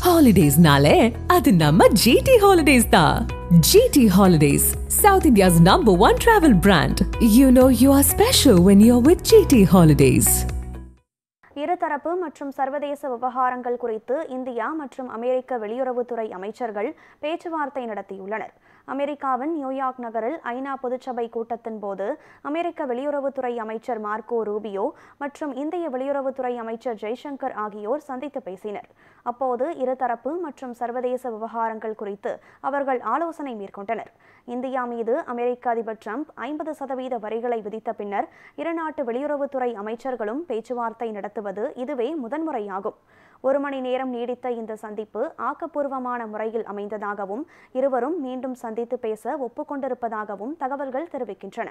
Holidays-nale, adu namma GT Holidays da. GT Holidays, South India's #1 travel brand. You know you are special when you're with GT Holidays. இருதரப்பு மற்றும் சர்வதேச விவகாரங்கள் குறித்து India மற்றும் அமெரிக்க வெளியுறவுத்துறை அமைச்சர்கள் பேச்சுவார்த்தை நடத்தியுள்ளனர். அமெரிக்காவின் நியூயார்க் நகரில் ஐநா பொதுச்சபை கூட்டத்தின் போது அமெரிக்க வெளியுறவுத்துறை அமைச்சர் மார்க்கோ ரூபியோ மற்றும் இந்திய வெளியுறவுத்துறை அமைச்சர் ஜெய்சங்கர் ஆகியோர் சந்தித்து பேசினர். அப்போது இருதரப்பு மற்றும் சர்வதேச விவகாரங்கள் குறித்து அவர்கள் ஆலோசனை மேற்கொண்டனர். இந்தியா மீது அமெரிக்க அதிபர் டிரம்ப் 50% வரிகளை விதித்த பின்னர் இருநாட்டு வெளியுறவுத்துறை அமைச்சர்களும் பேச்சுவார்த்தை நடத்துவது இதுவே முதன்முறையாகும். 1 மணி நேரம் நீடித்த இந்த சந்திப்பு ஆக்கப்பூர்வமான முறையில் அமைந்ததாகவும் இருவரும் மீண்டும் சந்தித்து பேச ஒப்புக்கொண்டிருப்பதாகவும் தகவல்கள் தெரிவிக்கின்றன.